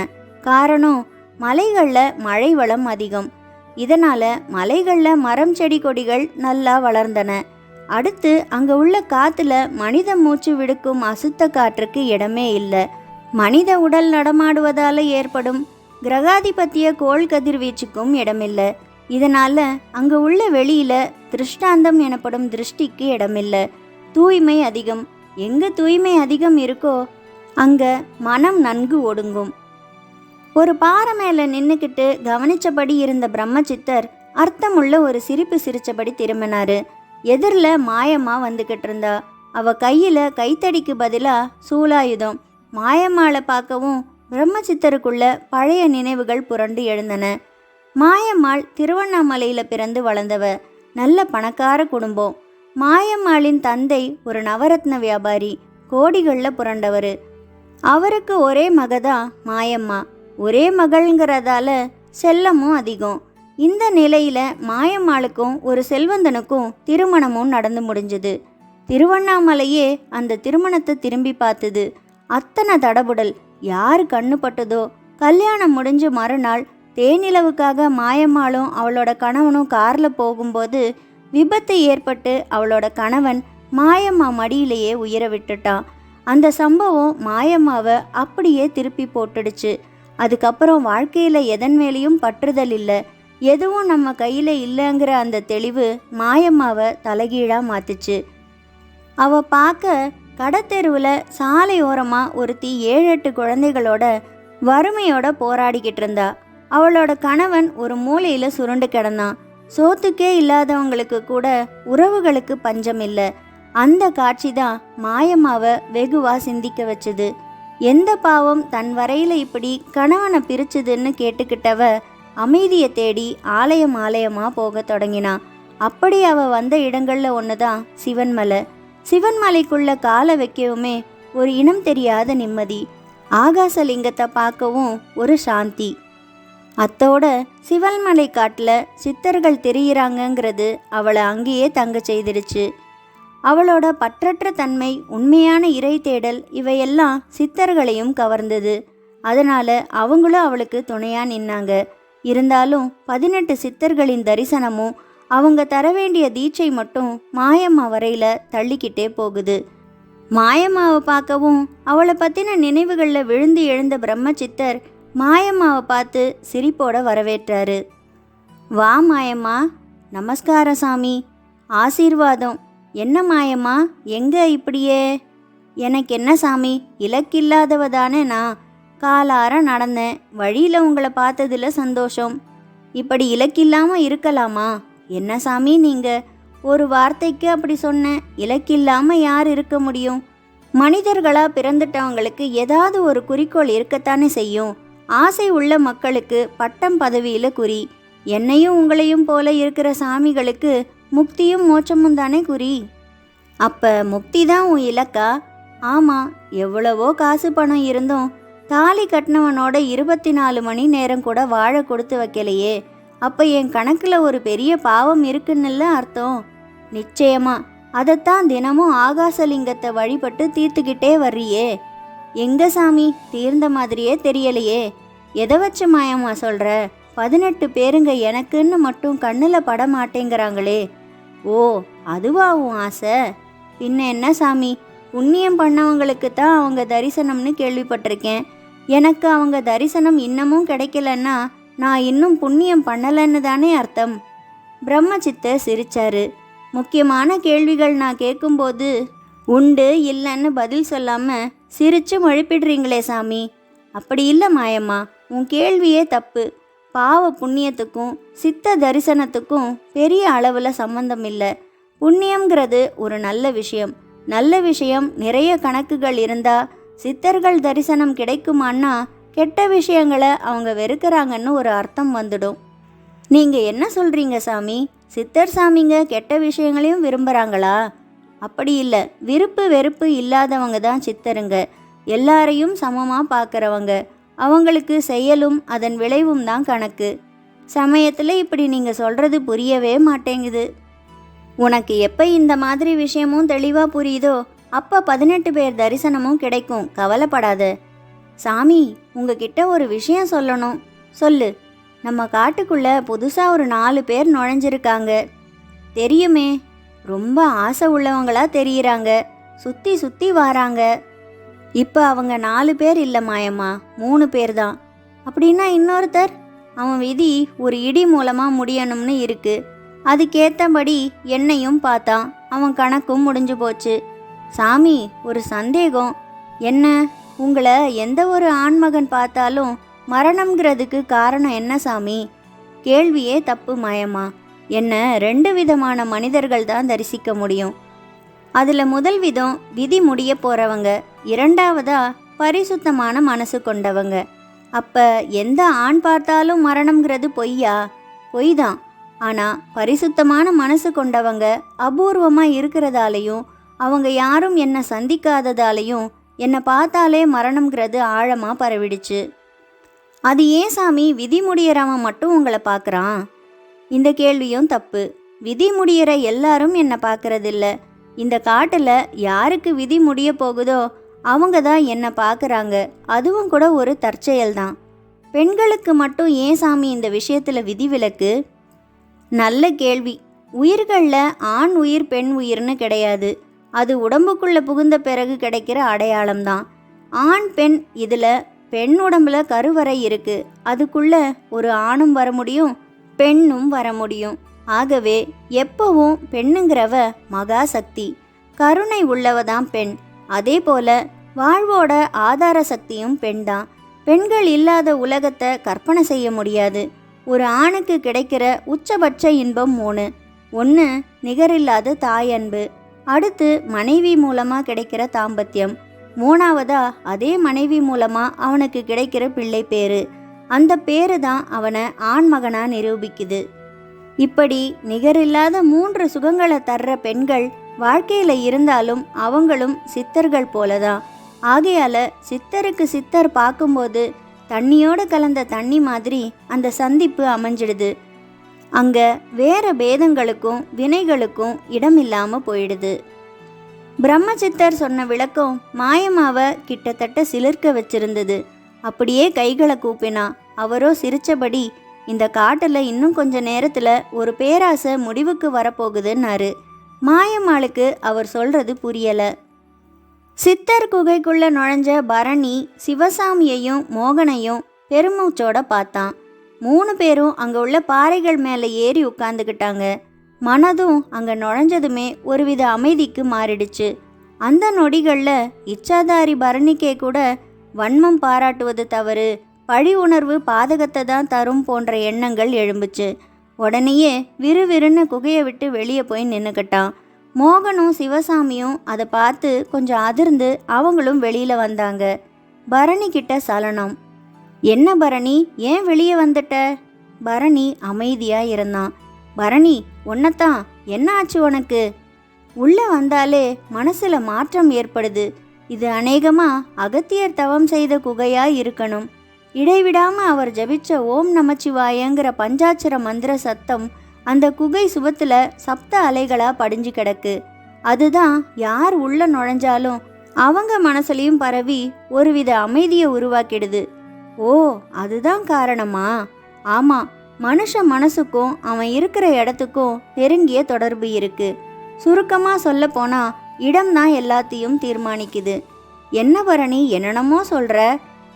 காரணம், மலைகளில் மழை வளம் அதிகம். இதனால மலைகளில் மரம் செடி கொடிகள் நல்லா வளர்ந்தன. அடுத்து அங்கே உள்ள காத்துல மனித மூச்சு விடுக்கும் அசுத்த காற்றுக்கு இடமே இல்லை. மனித உடல் நடமாடுவதால ஏற்படும் கிரகாதிபத்திய கோள் கதிர்வீச்சுக்கும் இடமில்லை. இதனால அங்கே உள்ள வெளியில திருஷ்டாந்தம் எனப்படும் திருஷ்டிக்கு இடமில்லை. தூய்மை அதிகம். எங்க தூய்மை அதிகம் இருக்கோ அங்க மனம் நன்கு ஒடுங்கும். ஒரு பாறை மேல நின்னுக்கிட்டு கவனிச்சபடி இருந்த பிரம்மசித்தர் அர்த்தமுள்ள ஒரு சிரிப்பு சிரிச்சபடி திரும்பினாரு. எதிரில் மாயம்மா வந்துக்கிட்டு இருந்தா. அவ கையில கைத்தடிக்கு பதிலா சூலாயுதம். மாயம்மாளை பார்க்கவும் பிரம்மசித்தருக்குள்ள பழைய நினைவுகள் புரண்டு எழுந்தன. மாயம்மாள் திருவண்ணாமலையில் பிறந்து வளர்ந்தவ. நல்ல பணக்கார குடும்பம். மாயம்மாளின் தந்தை ஒரு நவரத்ன வியாபாரி, கோடிகளில் புரண்டவர். அவருக்கு ஒரே மகதான் மாயம்மா. ஒரே மகள்ங்கிறதால செல்லமும் அதிகம். இந்த நிலையில மாயம்மாளுக்கும் ஒரு செல்வந்தனுக்கும் திருமணமும் நடந்து முடிஞ்சது. திருவண்ணாமலையே அந்த திருமணத்தை திரும்பி பார்த்தது. அத்தனை தடபுடல். யாரு கண்ணு பட்டதோ. கல்யாணம் முடிஞ்சு மறுநாள் தேனிலவுக்காக மாயம்மாளும் அவளோட கணவனும் காரில் போகும்போது விபத்து ஏற்பட்டு அவளோட கணவன் மாயம்மா மடியிலேயே உயிரை விட்டுட்டான். அந்த சம்பவம் மாயம்மாவை அப்படியே திருப்பி போட்டுடுச்சு. அதுக்கப்புறம் வாழ்க்கையில் எதன் மேலேயும் பற்றுதல் இல்லை. எதுவும் நம்ம கையில் இல்லைங்கிற அந்த தெளிவு மாயம்மாவை தலைகீழாக மாத்துச்சு. அவ பார்க்க கடத்தெருவில் சாலையோரமாக ஒருத்தி 7-8 குழந்தைகளோட வறுமையோட போராடிக்கிட்டு இருந்தா. அவளோட கணவன் ஒரு மூலையில் சுருண்டு கிடந்தான். சோத்துக்கே இல்லாதவங்களுக்கு கூட உறவுகளுக்கு பஞ்சம் இல்லை. அந்த காட்சி தான் மாயம்மாவை வெகுவா சிந்திக்க வச்சுது. எந்த பாவம் தன் வரையில இப்படி கணவனை பிரிச்சுதுன்னு கேட்டுக்கிட்டவ அமைதியை தேடி ஆலயமா போக தொடங்கினா. அப்படி அவ வந்த இடங்கள்ல ஒண்ணுதான் சிவன்மலை. சிவன்மலைக்குள்ள காலை வைக்கவுமே ஒரு இனம் தெரியாத நிம்மதி. ஆகாசலிங்கத்தை பார்க்கவும் ஒரு சாந்தி. அத்தோட சிவன்மலை காட்டில் சித்தர்கள் தெரிகிறாங்கங்கிறது அவளை அங்கேயே தங்க செய்திடுச்சு. அவளோட பற்றற்ற தன்மை, உண்மையான இறை தேடல் இவையெல்லாம் சித்தர்களையும் கவர்ந்தது. அதனால அவங்களும் அவளுக்கு துணையா நின்னாங்க. இருந்தாலும் 18 சித்தர்களின் தரிசனமும் அவங்க தர வேண்டிய தீட்சை மட்டும் மாயம்மா வரையில தள்ளிக்கிட்டே போகுது. மாயம்மாவை பார்க்கவும் அவளை பற்றின நினைவுகளில் விழுந்து எழுந்த பிரம்மசித்தர் மாயம்மாவை பார்த்து சிரிப்போட வரவேற்றாரு. வா மாயம்மா. நமஸ்கார சாமி. ஆசீர்வாதம். என்ன மாயம்மா, எங்க இப்படியே? எனக்கு என்ன சாமி, இலக்கில்லாதவ தானே நான். காலார நடந்தேன். வழியில் உங்களை பார்த்ததுல சந்தோஷம். இப்படி இலக்கில்லாமல் இருக்கலாமா? என்ன சாமி நீங்கள் ஒரு வார்த்தைக்கு அப்படி சொன்னேன். இலக்கில்லாமல் யார் இருக்க முடியும்? மனிதர்களாக பிறந்துட்டவங்களுக்கு ஏதாவது ஒரு குறிக்கோள் இருக்கத்தானே செய்யும். ஆசை உள்ள மக்களுக்கு பட்டம் பதவியில் குறி. என்னையும் உங்களையும் போல இருக்கிற சாமிகளுக்கு முக்தியும் மோட்சமும் தானே குறி. அப்ப முக்தி தான் உன் இலக்கா? ஆமா, எவ்வளவோ காசு பணம் இருந்தும் தாலி கட்டினவனோட 24 மணி நேரம் கூட வாழ கொடுத்து வைக்கலையே. அப்ப என் கணக்குல ஒரு பெரிய பாவம் இருக்குன்னுல அர்த்தம். நிச்சயமா, அதைத்தான் தினமும் ஆகாசலிங்கத்தை வழிபட்டு தீர்த்துக்கிட்டே வர்றியே. எங்க சாமி, தீர்ந்த மாதிரியே தெரியலையே. எதை வச்சு மாயம்மா சொல்ற? 18 பேருங்க எனக்குன்னு மட்டும் கண்ணில் பட மாட்டேங்கிறாங்களே. ஓ, அதுவா உன் ஆசை? பின்ன என்ன சாமி, புண்ணியம் பண்ணவங்களுக்கு தான் அவங்க தரிசனம்னு கேள்விப்பட்டிருக்கேன். எனக்கு அவங்க தரிசனம் இன்னமும் கிடைக்கலன்னா நான் இன்னும் புண்ணியம் பண்ணலன்னு தானே அர்த்தம். பிரம்மசித்தர் சிரிச்சாரு. முக்கியமான கேள்விகள் நான் கேட்கும்போது உண்டு இல்லைன்னு பதில் சொல்லாம சிரிச்சு மழுப்பிடுறீங்களே சாமி. அப்படி இல்லை மாயம்மா, உன் கேள்வியே தப்பு. பாவ புண்ணியத்துக்கும் சித்த தரிசனத்துக்கும் பெரிய அளவில் சம்பந்தம் இல்லை. புண்ணியம்ங்கிறது ஒரு நல்ல விஷயம். நல்ல விஷயம் நிறைய கணக்குகள் இருந்தா சித்தர்கள் தரிசனம் கிடைக்குமான்னா கெட்ட விஷயங்களை அவங்க வெறுக்கிறாங்கன்னு ஒரு அர்த்தம் வந்துடும். நீங்கள் என்ன சொல்கிறீங்க சாமி? சித்தர் சாமிங்க கெட்ட விஷயங்களையும் விரும்புகிறாங்களா? அப்படி இல்லை, விருப்பு வெறுப்பு இல்லாதவங்க தான் சித்தருங்க. எல்லாரையும் சமமாக பார்க்குறவங்க. அவங்களுக்கு செயலும் அதன் விளைவும் தான் கணக்கு. சமயத்தில் இப்படி நீங்கள் சொல்கிறது புரியவே மாட்டேங்குது. உனக்கு எப்போ இந்த மாதிரி விஷயமும் தெளிவாக புரியுதோ அப்போ 18 பேர் தரிசனமும் கிடைக்கும், கவலைப்படாத. சாமி, உங்ககிட்ட ஒரு விஷயம் சொல்லணும். சொல்லு. நம்ம காட்டுக்குள்ளே புதுசாக ஒரு 4 பேர் நுழைஞ்சிருக்காங்க. தெரியுமே, ரொம்ப ஆசை உள்ளவங்களா தெரியுறாங்க. சுற்றி சுற்றி வாராங்க. இப்போ அவங்க 4 பேர் இல்லை மாயம்மா, 3 பேர் தான். அப்படின்னா இன்னொருத்தர்? அவன் விதி ஒரு இடி மூலமாக முடியணும்னு இருக்கு. அதுக்கேற்றபடி என்னையும் பார்த்தான். அவன் கணக்கும் முடிஞ்சு போச்சு. சாமி, ஒரு சந்தேகம். என்ன? உங்களை எந்த ஒரு ஆண்மகன் பார்த்தாலும் மரணம்ங்கிறதுக்கு காரணம் என்ன சாமி? கேள்வியே தப்பு மாயம்மா. என்ன 2 விதமான மனிதர்கள் தான் தரிசிக்க முடியும். அதில் முதல் விதம் விதி முடிய போகிறவங்க, இரண்டாவதா பரிசுத்தமான மனசு கொண்டவங்க. அப்போ எந்த ஆண் பார்த்தாலும் மரணம்ங்கிறது பொய்யா? பொய் தான். ஆனால் பரிசுத்தமான மனசு கொண்டவங்க அபூர்வமாக இருக்கிறதாலையும் அவங்க யாரும் என்னை சந்திக்காததாலையும் என்னை பார்த்தாலே மரணம்ங்கிறது ஆழமாக பரவிடுச்சு. அது ஏன் சாமி விதி முடியறவன் மட்டும் உங்களை பார்க்குறான்? இந்த கேள்வியும் தப்பு. விதி முடியற எல்லாரும் என்னை பார்க்கறதில்ல. இந்த காட்டில் யாருக்கு விதி முடிய போகுதோ அவங்க தான் என்னை பார்க்குறாங்க. அதுவும் கூட ஒரு தற்செயல்தான். பெண்களுக்கு மட்டும் ஏன் சாமி இந்த விஷயத்தில் விதிவிலக்கு? நல்ல கேள்வி. உயிர்களில் ஆண் உயிர் பெண் உயிர்னு கிடையாது. அது உடம்புக்குள்ளே புகுந்த பிறகு கிடைக்கிற அடையாளம்தான். ஆண் பெண் இதில் பெண் உடம்புல கருவறை இருக்கு. அதுக்குள்ள ஒரு ஆணும் வர முடியும், பெண்ணும் வர முடியும். ஆகவே எப்பவும் பெண்ணுங்கிறவ மகா சக்தி, கருணை உள்ளவ தான் பெண். அதே போல வாழ்வோட ஆதார சக்தியும் பெண் தான். பெண்கள் இல்லாத உலகத்தை கற்பனை செய்ய முடியாது. ஒரு ஆணுக்கு கிடைக்கிற உச்சபட்ச இன்பம் 3. 1 நிகரில்லாத தாய் அன்பு, அடுத்து மனைவி மூலமாக கிடைக்கிற தாம்பத்தியம், 3வதா அதே மனைவி மூலமாக அவனுக்கு கிடைக்கிற பிள்ளை பேரு. அந்த பேரு தான் அவனை ஆண்மகனா நிரூபிக்குது. இப்படி நிகரில்லாத 3 சுகங்களை தர்ற பெண்கள் வாழ்க்கையில் இருந்தாலும் அவங்களும் சித்தர்கள் போலதான். ஆகையால சித்தருக்கு சித்தர் பார்க்கும்போது தண்ணியோடு கலந்த தண்ணி மாதிரி அந்த சந்திப்பு அமைஞ்சிடுது. அங்கே வேற பேதங்களுக்கும் வினைகளுக்கும் இடமில்லாமல் போயிடுது. பிரம்மசித்தர் சொன்ன விளக்கம் மாயம்மாவை கிட்டத்தட்ட சிலிர்க்க வச்சிருந்தது. அப்படியே கைகளை கூப்பினா. அவரோ சிரிச்சபடி, இந்த காட்டில் இன்னும் கொஞ்ச நேரத்தில் ஒரு பேராசை முடிவுக்கு வரப்போகுதுன்னாரு. மாயம்மாளுக்கு அவர் சொல்றது புரியலை. சித்தர் குகைக்குள்ள நுழைஞ்ச பரணி சிவசாமியையும் மோகனையும் பெருமூச்சோட பார்த்தான். 3 பேரும் அங்கே உள்ள பாறைகள் மேலே ஏறி உட்காந்துக்கிட்டாங்க. மனதும் அங்கே நுழைஞ்சதுமே ஒருவித அமைதிக்கு மாறிடுச்சு. அந்த நொடிகளில் இச்சாதாரி பரணிக்கே கூட வன்மம் பாராட்டுவது தவறு, பழி உணர்வு பாதகத்தை தான் தரும் போன்ற எண்ணங்கள் எழும்புச்சு. உடனேயே விறுவிறுன்னு குகையை விட்டு வெளியே போய் நின்றுக்கிட்டான். மோகனும் சிவசாமியும் அதை பார்த்து கொஞ்சம் அதிர்ந்து அவங்களும் வெளியில் வந்தாங்க. பரணி கிட்ட சலனம். என்ன பரணி, ஏன் வெளியே வந்துட்ட? பரணி அமைதியாக இருந்தான். பரணி, உன்னத்தான். என்ன ஆச்சு உனக்கு? உள்ள வந்தாலே மனசுல மாற்றம் ஏற்படுது. இது அநேகமா அகத்தியர் தவம் செய்த குகையா இருக்கணும். இடைவிடாம அவர் ஜபிச்ச ஓம் நமச்சிவாயங்கிற பஞ்சாட்சர மந்திர சத்தம் அந்த குகை சுவத்துல சப்த அலைகளா படிஞ்சு கிடக்கு. அதுதான் யார் உள்ள நுழைஞ்சாலும் அவங்க மனசுலையும் பரவி ஒருவித அமைதியை உருவாக்கிடுது. ஓ, அதுதான் காரணமா? ஆமா, மனுஷ மனசுக்கும் அவன் இருக்கிற இடத்துக்கும் நெருங்கிய தொடர்பு இருக்கு. சுருக்கமா சொல்ல போனா இடம்தான் எல்லாத்தையும் தீர்மானிக்குது. என்ன பரணி, என்னென்னமோ சொல்ற?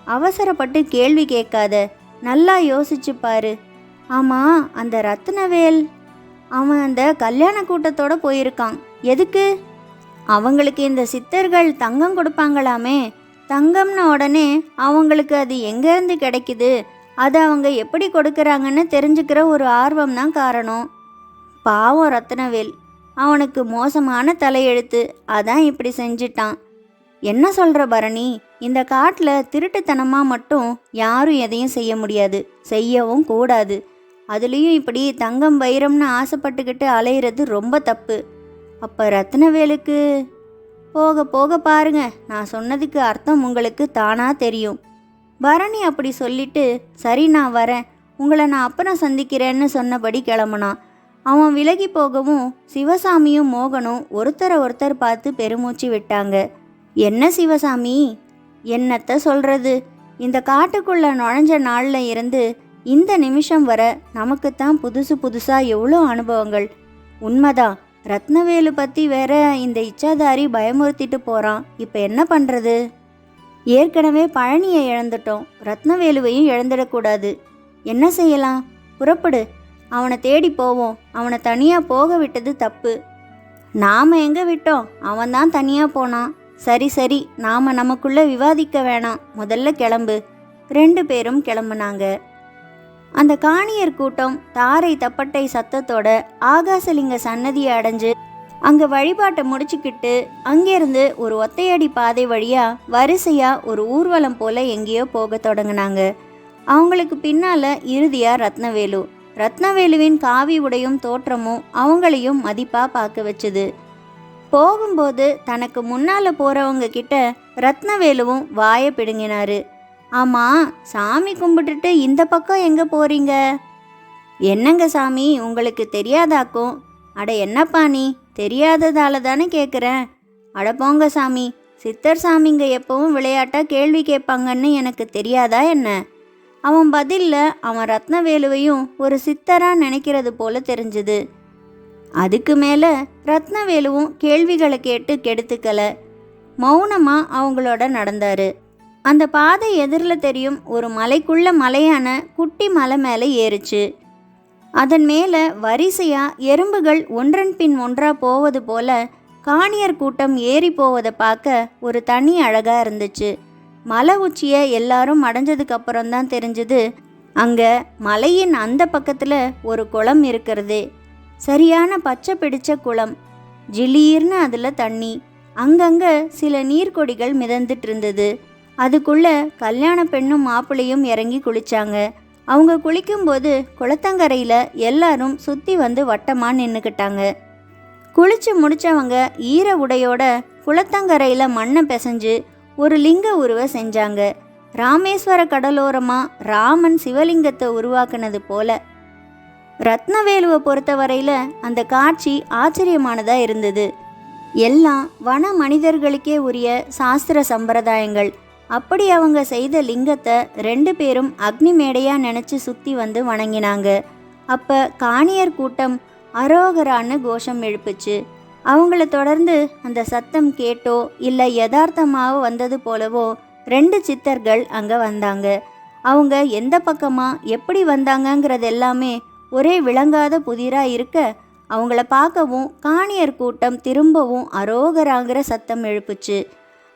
அவசரப்பட்டு கேள்வி கேட்காத, நல்லா யோசிச்சு பாரு. ஆமா, அந்த ரத்னவேல் அவன் அந்த கல்யாண கூட்டத்தோட போயிருக்கான். எதுக்கு? அவங்களுக்கு இந்த சித்தர்கள் தங்கம் கொடுப்பாங்களாமே. தங்கம்னு உடனே அவங்களுக்கு அது எங்கேருந்து கிடைக்குது, அதை அவங்க எப்படி கொடுக்குறாங்கன்னு தெரிஞ்சுக்கிற ஒரு ஆர்வம் தான் காரணம். பாவம் ரத்னவேல், அவனுக்கு மோசமான தலையெழுத்து, அதான் இப்படி செஞ்சிட்டான். என்ன சொல்கிற பரணி? இந்த காட்டில் திருட்டுத்தனமாக மட்டும் யாரும் எதையும் செய்ய முடியாது, செய்யவும் கூடாது. அதுலேயும் இப்படி தங்கம் வைரம்னு ஆசைப்பட்டுக்கிட்டு அலையிறது ரொம்ப தப்பு. அப்போ ரத்னவேலுக்கு போக போக பாருங்க, நான் சொன்னதுக்கு அர்த்தம் உங்களுக்கு தானா தெரியும். பரணி அப்படி சொல்லிட்டு, சரி நான் வரேன், உங்களை நான் அப்புறம் சந்திக்கிறேன்னு சொன்னபடி கிளம்புனான். அவன் விலகி போகவும் சிவசாமியும் மோகனும் ஒருத்தரை ஒருத்தர் பார்த்து பெருமூச்சு விட்டாங்க. என்ன சிவசாமி, என்னத்த சொல்கிறது? இந்த காட்டுக்குள்ளே நுழைஞ்ச நாளில் இருந்து இந்த நிமிஷம் வர நமக்குத்தான் புதுசு புதுசாக எவ்வளோ அனுபவங்கள். உண்மைதான், ரத்னவேலு பற்றி வேற இந்த இச்சாதாரி பயமுறுத்திட்டு போகிறான். இப்போ என்ன பண்ணுறது? ஏற்கனவே பழனியை இழந்துட்டோம், ரத்னவேலுவையும் இழந்துடக்கூடாது. என்ன செய்யலாம்? புறப்படு, அவனை தேடி போவோம். அவனை தனியாக போக விட்டது தப்பு. நாம் எங்கே விட்டோம்? அவன்தான் தனியாக போனான். சரி சரி, நாம் நமக்குள்ளே விவாதிக்க வேணாம், முதல்ல கிளம்பு. 2 பேரும் கிளம்புனாங்க. அந்த காணியர் கூட்டம் தாரை தப்பட்டை சத்தத்தோட ஆகாசலிங்க சன்னதியை அடைஞ்சு அங்கே வழிபாட்டை முடிச்சுக்கிட்டு அங்கேருந்து ஒரு ஒத்தையடி பாதை வழியாக வரிசையாக ஒரு ஊர்வலம் போல் எங்கேயோ போக தொடங்கினாங்க. அவங்களுக்கு பின்னால் இறுதியாக ரத்னவேலு. ரத்னவேலுவின் காவி உடையும் தோற்றமும் அவங்களையும் மதிப்பாக பார்க்க வச்சுது. போகும்போது தனக்கு முன்னால் போகிறவங்க கிட்ட ரத்னவேலுவும் வாயை பிடுங்கினாரு. ஆமாம், சாமி கும்பிட்டுட்டு இந்த பக்கம் எங்கே போகிறீங்க? என்னங்க சாமி, உங்களுக்கு தெரியாதாக்கும். அட என்னப்பா நீ, தெரியாததால தானே கேட்குறேன். அட போங்க சாமி, சித்தர் சாமிங்க எப்பவும் விளையாட்டாக கேள்வி கேட்பாங்கன்னு எனக்கு தெரியாதா என்ன? அவன் பதிலில் அவன் ரத்னவேலுவையும் ஒரு சித்தராக நினைக்கிறது போல தெரிஞ்சுது. அதுக்கு மேலே ரத்னவேலுவும் கேள்விகளை கேட்டு கெடுத்துக்கலை. மௌனமாக அவங்களோட நடந்தார். அந்த பாதை எதிரில் தெரியும் ஒரு மலைக்குள்ள மலையான குட்டி மலை மேலே ஏறுச்சு. அதன் மேலே வரிசையாக எறும்புகள் ஒன்றன் பின் ஒன்றாக போவது போல காணியர் கூட்டம் ஏறி போவதை பார்க்க ஒரு தனி அழகாக இருந்துச்சு. மலை உச்சியை எல்லாரும் அடைஞ்சதுக்கு அப்புறம்தான் தெரிஞ்சது அங்கே மலையின் அந்த பக்கத்தில் ஒரு குளம் இருக்கிறது. சரியான பச்சை பிடிச்ச குளம். ஜிலீர்னு அதில் தண்ணி. அங்கங்கே சில நீர்க்கொடிகள் மிதந்துட்டு இருந்தது. அதுக்குள்ள கல்யாண பெண்ணும் மாப்பிள்ளையும் இறங்கி குளிச்சாங்க. அவங்க குளிக்கும்போது குளத்தங்கரையில் எல்லாரும் சுற்றி வந்து வட்டமாக நின்றுக்கிட்டாங்க. குளிச்சு முடிச்சவங்க ஈர உடையோட குளத்தங்கரையில் மண்ணை பிசைஞ்சு ஒரு லிங்க உருவை செஞ்சாங்க. ராமேஸ்வர கடலோரமாக ராமன் சிவலிங்கத்தை உருவாக்குனது போல. ரத்னவேலுவை பொறுத்தவரையில் அந்த காட்சி ஆச்சரியமானதாக இருந்தது. எல்லாம் வன மனிதர்களுக்கே உரிய சாஸ்திர சம்பிரதாயங்கள். அப்படி அவங்க செய்த லிங்கத்தை 2 பேரும் அக்னி மேடையாக நினச்சி சுற்றி வந்து வணங்கினாங்க. அப்போ காணியர் கூட்டம் அரோகரான்னு கோஷம் எழுப்புச்சு. அவங்கள தொடர்ந்து அந்த சத்தம் கேட்டோ இல்லை யதார்த்தமாக வந்தது போலவோ 2 சித்தர்கள் அங்கே வந்தாங்க. அவங்க எந்த பக்கமாக எப்படி வந்தாங்கங்கிறது எல்லாமே ஒரே விளங்காத புதிராக இருக்க அவங்கள பார்க்கவும் காணியர் கூட்டம் திரும்பவும் அரோகராங்கிற சத்தம் எழுப்புச்சு.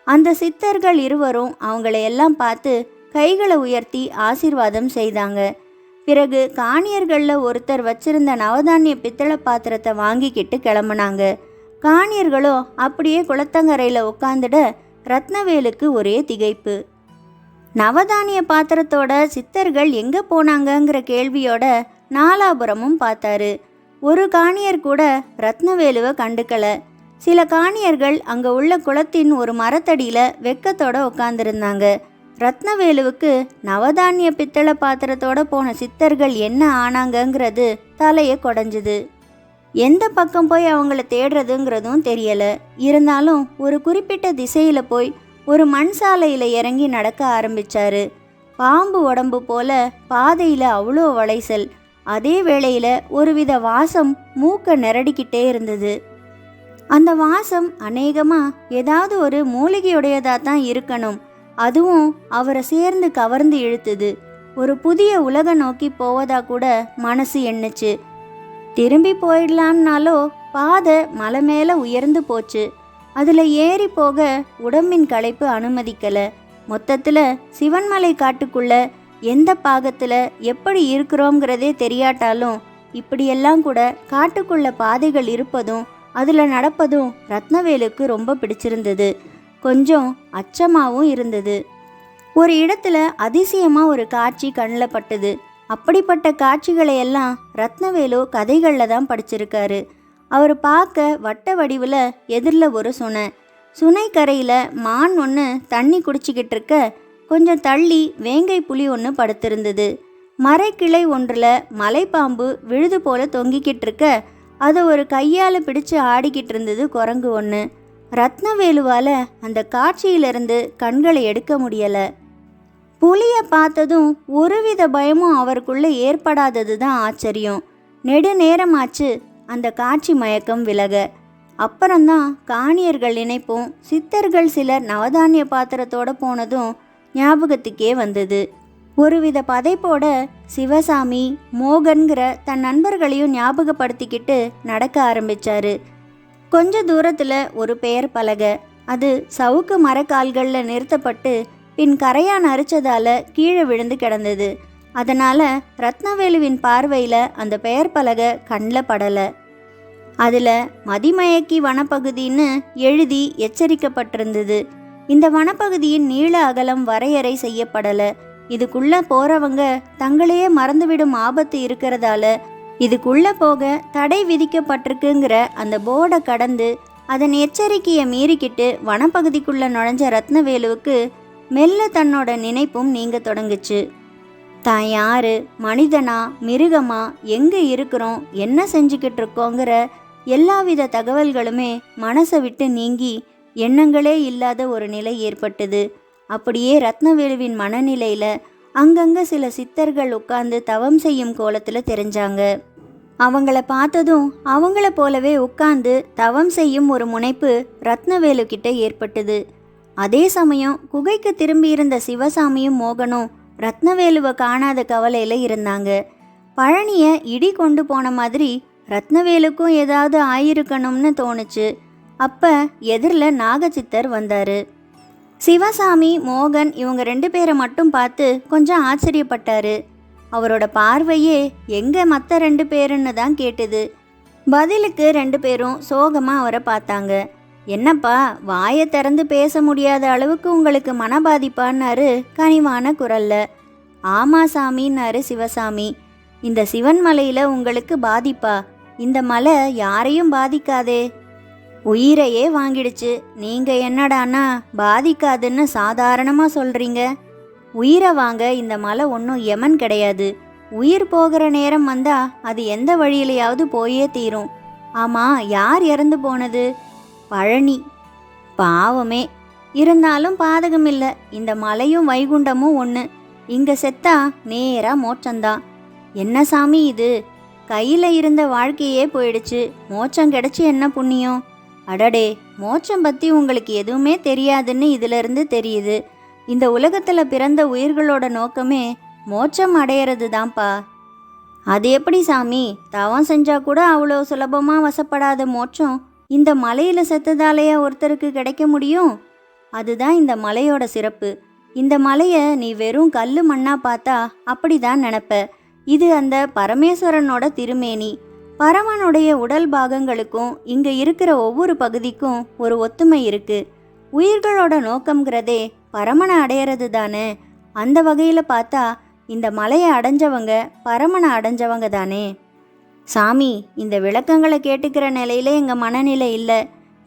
அந்த சித்தர்கள் இருவரும் அவங்கள எல்லாம் பார்த்து கைகளை உயர்த்தி ஆசீர்வாதம் செய்தாங்க. பிறகு காணியர்களில் ஒருத்தர் வச்சிருந்த நவதானிய பித்தளை பாத்திரத்தை வாங்கிக்கிட்டு கிளம்புனாங்க. காணியர்களோ அப்படியே குளத்தங்கரையில் உட்காந்துட ரத்னவேலுக்கு ஒரே திகைப்பு. நவதானிய பாத்திரத்தோட சித்தர்கள் எங்கே போனாங்கங்கிற கேள்வியோட நாலாபுரமும் பார்த்தாரு. ஒரு காணியர் கூட ரத்னவேலுவை கண்டுக்கலை. சில காணியர்கள் அங்கே உள்ள குளத்தின் ஒரு மரத்தடியில் வெக்கத்தோட உட்காந்துருந்தாங்க. ரத்னவேலுவுக்கு நவதானிய பித்தளை பாத்திரத்தோட போன சித்தர்கள் என்ன ஆனாங்கங்கிறது தலையை கொடைஞ்சுது. எந்த பக்கம் போய் அவங்கள தேடுறதுங்கிறதும் தெரியலை. இருந்தாலும் ஒரு குறிப்பிட்ட திசையில் போய் ஒரு மண் சாலையில் இறங்கி நடக்க ஆரம்பித்தார். பாம்பு உடம்பு போல பாதையில் அவ்வளோ வளைசல். அதே வேளையில் ஒருவித வாசம் மூக்கை நிரடிக்கிட்டே இருந்தது. அந்த வாசம் அநேகமாக ஏதாவது ஒரு மூலிகையுடையதாக தான் இருக்கணும். அதுவும் அவரை சேர்ந்து கவர்ந்து இழுத்துது. ஒரு புதிய உலக நோக்கி போவதா கூட மனசு எண்ணுச்சு. திரும்பி போயிடலாம்னாலோ பாதை மலை மேலே உயர்ந்து போச்சு. அதில் ஏறி போக உடம்பின் களைப்பு அனுமதிக்கலை. மொத்தத்தில் சிவன்மலை காட்டுக்குள்ள எந்த பாகத்தில் எப்படி இருக்கிறோங்கிறதே தெரியாட்டாலும் இப்படியெல்லாம் கூட காட்டுக்குள்ள பாதைகள் இருப்பதும் அதில் நடப்பதும் ரத்னவேலுக்கு ரொம்ப பிடிச்சிருந்தது. கொஞ்சம் அச்சமாகவும் இருந்தது. ஒரு இடத்துல அதிசயமாக ஒரு காட்சி கண்ணில் பட்டது. அப்படிப்பட்ட காட்சிகளையெல்லாம் ரத்னவேலு கதைகளில் தான் படிச்சிருக்காரு. அவர் பார்க்க வட்ட வடிவில் எதிரில் ஒரு சுனை கரையில் மான் ஒன்று தண்ணி குடிச்சிக்கிட்டு இருக்க கொஞ்சம் தள்ளி வேங்கை புலி ஒன்று படுத்திருந்தது. மரக்கிளை ஒன்றில் மலைப்பாம்பு விழுது போல தொங்கிக்கிட்டு இருக்க அதை ஒரு கையால் பிடிச்சு ஆடிக்கிட்டு இருந்தது குரங்கு ஒன்று. ரத்னவேலுவால் அந்த காட்சியிலிருந்து கண்களை எடுக்க முடியலை. புலியை பார்த்ததும் ஒருவித பயமும் அவருக்குள்ளே ஏற்படாதது தான் ஆச்சரியம். நெடுநேரமாச்சு அந்த காட்சி மயக்கம் விலக. அப்புறம்தான் காணியர்கள் நினைப்பும் சித்தர்கள் சிலர் நவதானிய பாத்திரத்தோட போனதும் ஞாபகத்துக்கே வந்தது. ஒருவித பதைப்போட சிவசாமி மோகன்கிற தன் நண்பர்களையும் ஞாபகப்படுத்திக்கிட்டு நடக்க ஆரம்பிச்சாரு. கொஞ்ச தூரத்தில் ஒரு பெயர் பலகை. அது சவுக்கு மரக்கால்களில் நிறுத்தப்பட்டு பின் கரையான் அரிச்சதால் கீழே விழுந்து கிடந்தது. அதனால் ரத்னவேலுவின் பார்வையில் அந்த பெயர் பலகை கண்ணில் படலை. அதில் மதிமயக்கி வனப்பகுதின்னு எழுதி எச்சரிக்கப்பட்டிருந்தது. இந்த வனப்பகுதியின் நீள அகலம் வரையறை செய்யப்படலை. இதுக்குள்ளே போகிறவங்க தங்களையே மறந்துவிடும் ஆபத்து இருக்கிறதால இதுக்குள்ளே போக தடை விதிக்கப்பட்டிருக்குங்கிற அந்த போர்டை கடந்து அதன் எச்சரிக்கையை மீறிக்கிட்டு வனப்பகுதிக்குள்ளே நுழைஞ்ச ரத்னவேலுவுக்கு மெல்ல தன்னோட நினைப்பும் நீங்க தொடங்குச்சு. தான் யாரு, மனிதனா மிருகமா, எங்கே இருக்கிறோம், என்ன செஞ்சுக்கிட்டு இருக்கோங்கிற எல்லாவித தகவல்களுமே மனசை விட்டு நீங்கி எண்ணங்களே இல்லாத ஒரு நிலை ஏற்பட்டது. அப்படியே ரத்னவேலுவின் மனநிலையில் அங்கங்கே சில சித்தர்கள் உட்கார்ந்து தவம் செய்யும் கோலத்தில் தெரிஞ்சாங்க. அவங்கள பார்த்ததும் அவங்கள போலவே உட்கார்ந்து தவம் செய்யும் ஒரு முனைப்பு ரத்னவேலு கிட்ட ஏற்பட்டது. அதே சமயம் குகைக்கு திரும்பியிருந்த சிவசாமியும் மோகனும் ரத்னவேலுவை காணாத கவலையில் இருந்தாங்க. பழனியை இடி கொண்டு போன மாதிரி ரத்னவேலுக்கும் ஏதாவது ஆயிருக்கணும்னு தோணுச்சு. அப்போ எதிரில் நாகச்சித்தர் வந்தார். சிவசாமி மோகன் இவங்க 2 பேரை மட்டும் பார்த்து கொஞ்சம் ஆச்சரியப்பட்டாரு. அவரோட பார்வையே எங்கே மற்ற 2 பேருன்னு தான் கேட்டுது. பதிலுக்கு 2 பேரும் சோகமாக அவரை பார்த்தாங்க. என்னப்பா, வாயை திறந்து பேச முடியாத அளவுக்கு உங்களுக்கு மனபாதிப்பான்னாரு கனிவான குரல்ல. ஆமா சாமின்னாரு சிவசாமி. இந்த சிவன் மலையில் உங்களுக்கு பாதிப்பா? இந்த மலை யாரையும் பாதிக்காதே, உயிரையே வாங்கிடுச்சு. நீங்கள் என்னடானா பாதிக்காதுன்னு சாதாரணமாக சொல்கிறீங்க. உயிரை வாங்க இந்த மலை ஒன்றும் யமன் கிடையாது. உயிர் போகிற நேரம் வந்தால் அது எந்த வழியிலையாவது போயே தீரும். ஆமாம், யார் இறந்து போனது? பழனி. பாவமே. இருந்தாலும் பாதகம் இல்லை. இந்த மலையும் வைகுண்டமும் ஒன்று. இங்கே செத்தா நேராக மோட்சந்தான். என்ன சாமி இது? கையில் இருந்த வாழ்க்கையே போயிடுச்சு. மோட்சம் கிடைச்சி என்ன புண்ணியம்? அடடே, மோட்சம் பற்றி உங்களுக்கு எதுவுமே தெரியாதுன்னு இதிலிருந்து தெரியுது. இந்த உலகத்தில் பிறந்த உயிர்களோட நோக்கமே மோட்சம் அடையிறது தான்ப்பா. அது எப்படி சாமி? தவம் செஞ்சால் கூட அவ்வளோ சுலபமாக வசப்படாத மோட்சம் இந்த மலையில் செத்ததாலேயே ஒருத்தருக்கு கிடைக்க முடியும்? அதுதான் இந்த மலையோட சிறப்பு. இந்த மலையை நீ வெறும் கல் மண்ணாக பார்த்தா அப்படி தான் நினப்ப. இது அந்த பரமேஸ்வரனோட திருமேனி. பரமனுடைய உடல் பாகங்களுக்கும் இங்கே இருக்கிற ஒவ்வொரு பகுதிக்கும் ஒரு ஒத்துமை இருக்குது. உயிர்களோட நோக்கம்ங்கிறதே பரமனை அடையிறது தானே. அந்த வகையில் பார்த்தா இந்த மலையை அடைஞ்சவங்க பரமனை அடைஞ்சவங்க தானே. சாமி, இந்த விளக்கங்களை கேட்டுக்கிற நிலையில எங்கள் மனநிலை இல்லை.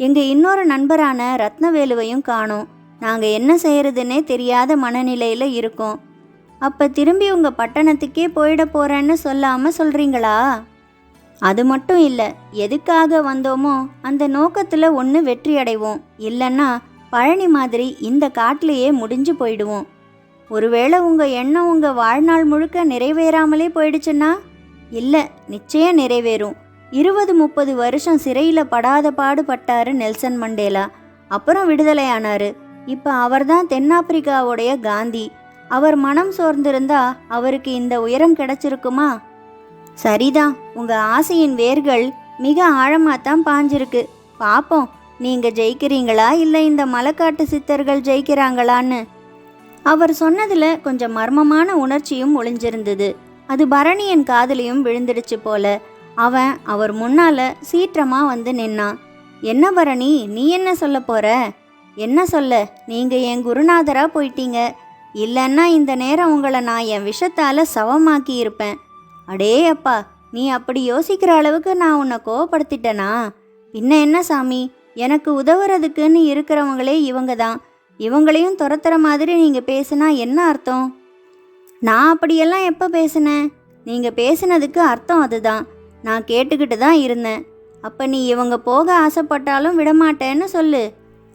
எங்கள் இன்னொரு நண்பரான ரத்னவேலுவையும் காணோம். நாங்கள் என்ன செய்யறதுன்னே தெரியாத மனநிலையில் இருக்கோம். அப்போ திரும்பி உங்கள் பட்டணத்துக்கே போயிட போகிறேன்னு சொல்லாமல் சொல்கிறீங்களா? அது மட்டும் இல்லை, எதுக்காக வந்தோமோ அந்த நோக்கத்தில் ஒன்று வெற்றி அடைவோம், இல்லைன்னா பழனி மாதிரி இந்த காட்டிலேயே முடிஞ்சு போயிடுவோம். ஒருவேளை உங்கள் எண்ணம் உங்கள் வாழ்நாள் முழுக்க நிறைவேறாமலே போயிடுச்சுன்னா? இல்லை, நிச்சயம் நிறைவேறும். 20-30 வருஷம் சிறையில் படாத பாடுபட்டாரு நெல்சன் மண்டேலா. அப்புறம் விடுதலை ஆனாரு. இப்போ அவர்தான் தென்னாப்பிரிக்காவுடைய காந்தி. அவர் மனம் சோர்ந்திருந்தா அவருக்கு இந்த உயரம் கிடைச்சிருக்குமா? சரிதான், உங்கள் ஆசையின் வேர்கள் மிக ஆழமாகத்தான் பாஞ்சிருக்கு. பார்ப்போம், நீங்கள் ஜெயிக்கிறீங்களா இல்லை இந்த மலைக்காட்டு சித்தர்கள் ஜெயிக்கிறாங்களான்னு. அவர் சொன்னதில் கொஞ்சம் மர்மமான உணர்ச்சியும் ஒளிஞ்சிருந்தது. அது பரணியின் காதலையும் விழுந்துடுச்சு போல. அவன் அவர் முன்னால் சீற்றமாக வந்து நின்னான். என்ன பரணி, நீ என்ன சொல்ல போற? என்ன சொல்ல? நீங்கள் என் குருநாதராக போயிட்டீங்க. இல்லைன்னா இந்த நேரம் உங்களை நான் என் விஷத்தால் சவமாக்கி இருப்பேன். அடே அப்பா, நீ அப்படி யோசிக்கிற அளவுக்கு நான் உன்னை கோவப்படுத்திட்டேனா? பின்ன என்ன சாமி, எனக்கு உதவுறதுக்குன்னு இருக்கிறவங்களே இவங்க தான். இவங்களையும் துரத்துற மாதிரி நீங்கள் பேசுனா என்ன அர்த்தம்? நான் அப்படியெல்லாம் எப்போ பேசினேன்? நீங்கள் பேசினதுக்கு அர்த்தம் அதுதான். நான் கேட்டுக்கிட்டு தான் இருந்தேன். அப்போ நீ இவங்க போக ஆசைப்பட்டாலும் விடமாட்டேன்னு சொல்லு.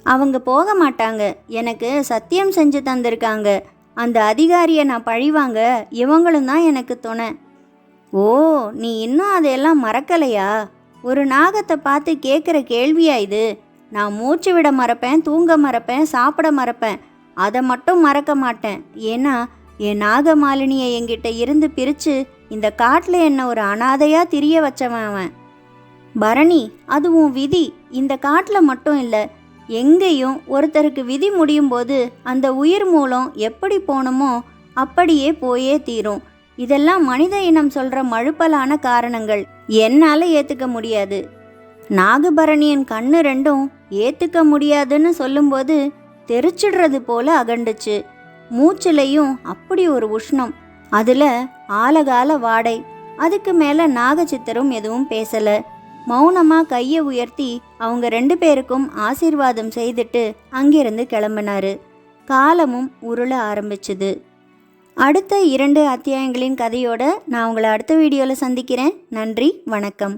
அவங்க போக மாட்டாங்க. எனக்கு சத்தியம் செஞ்சு தந்திருக்காங்க. அந்த அதிகாரியை நான் பழிவாங்க இவங்களும் தான் எனக்கு துணை. ஓ, நீ இன்னும் அதையெல்லாம் மறக்கலையா? ஒரு நாகத்தை பார்த்து கேட்குற கேள்வியா இது? நான் மூச்சு விட மறப்பேன், தூங்க மறப்பேன், சாப்பிட மறப்பேன். அதை மட்டும் மறக்க மாட்டேன். ஏன்னா என் நாகமாலினியை என்கிட்ட இருந்து பிரித்து இந்த காட்டில் என்ன ஒரு அனாதையாக திரிய வச்சவன் அவன். பரணி, அது உன் விதி. இந்த காட்டில் மட்டும் இல்லை, எங்கேயும் ஒருத்தருக்கு விதி முடியும் போது அந்த உயிர் மூலம் எப்படி போகணுமோ அப்படியே போயே தீரும். இதெல்லாம் மனித இனம் சொல்கிற மழுப்பலான காரணங்கள். என்னால் ஏற்றுக்க முடியாது. நாகபரணியின் கண்ணு ரெண்டும் ஏற்றுக்க முடியாதுன்னு சொல்லும்போது தெரிச்சிடுறது போல அகண்டுச்சு. மூச்சிலையும் அப்படி ஒரு உஷ்ணம், அதில் ஆலகால வாடை. அதுக்கு மேலே நாகச்சித்தரும் எதுவும் பேசலை. மௌனமாக கையை உயர்த்தி அவங்க 2 பேருக்கும் ஆசீர்வாதம் செய்துட்டு அங்கிருந்து கிளம்பினாரு. காலமும் உருள ஆரம்பிச்சுது. அடுத்த 2 அத்தியாயங்களின் கதையோட நான் உங்களை அடுத்த வீடியோவில் சந்திக்கிறேன். நன்றி, வணக்கம்.